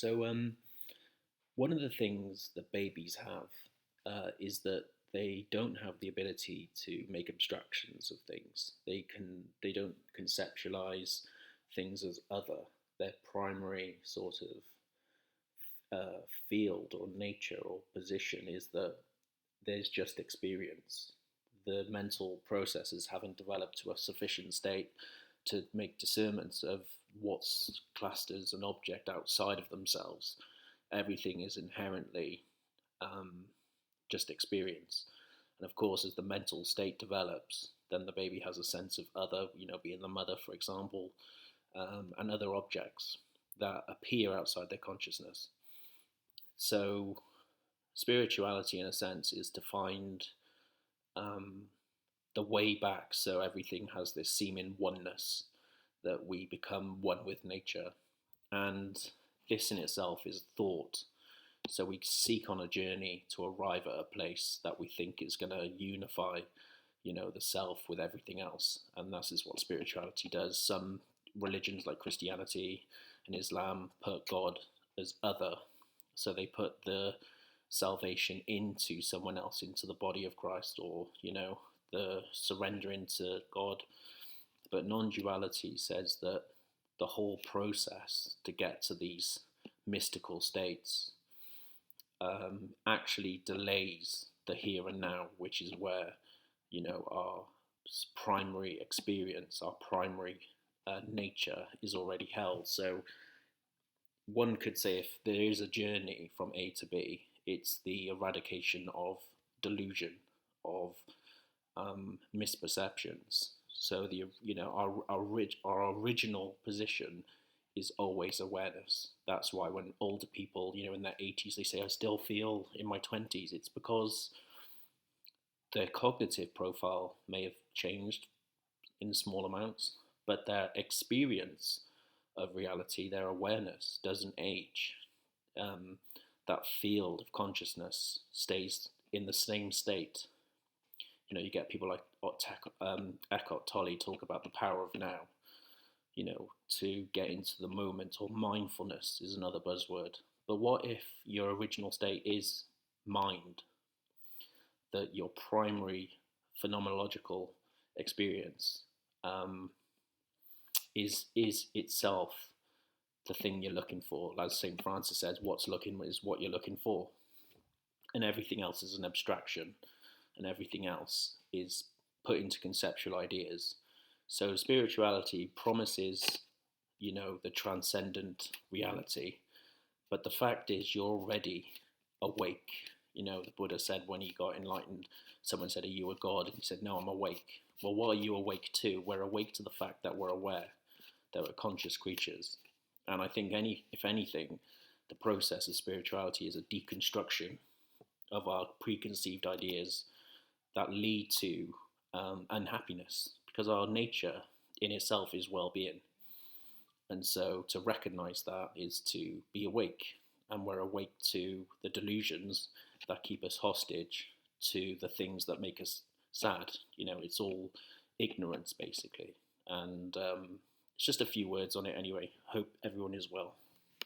So, one of the things that babies have is that they don't have the ability to make abstractions of things. They don't conceptualize things as other. Their primary sort of field or nature or position is that there's just experience. The mental processes haven't developed to a sufficient state to make discernments of what's classed as an object outside of themselves. Everything is inherently um, just experience. And of course, as the mental state develops, then the baby has a sense of other, being the mother, for example, and other objects that appear outside their consciousness. So, spirituality, in a sense, is to find um, the way back so everything has this seeming oneness, that we become one with nature. And this in itself is thought. So we seek on a journey to arrive at a place that we think is going to unify, the self with everything else. And that is what spirituality does. Some religions like Christianity and Islam put God as other. So they put the salvation into someone else, into the body of Christ, or, the surrender into God. But non-duality says that the whole process to get to these mystical states actually delays the here and now, which is where, our primary experience, our primary nature is already held. So one could say if there is a journey from A to B, it's the eradication of delusion, of misperceptions. So our original position is always awareness. That's why when older people, in their 80s, they say, I still feel in my 20s, it's because their cognitive profile may have changed in small amounts, but their experience of reality, their awareness doesn't age. That field of consciousness stays in the same state. You get people like Eckhart Tolle talk about the power of now, to get into the moment, or mindfulness is another buzzword. But what if your original state is mind, that your primary phenomenological experience is itself the thing you're looking for? As St. Francis says, what's looking is what you're looking for. And everything else is an abstraction, and everything else is put into conceptual ideas. So spirituality promises, the transcendent reality, but the fact is you're already awake. The Buddha said when he got enlightened, someone said, are you a god? And he said, no, I'm awake. Well, what are you awake to? We're awake to the fact that we're aware, that we're conscious creatures. And I think if anything, the process of spirituality is a deconstruction of our preconceived ideas that lead to unhappiness, because our nature in itself is well-being. And so to recognize that is to be awake, and we're awake to the delusions that keep us hostage to the things that make us sad. It's all ignorance, basically. And it's just a few words on it anyway. Hope everyone is well.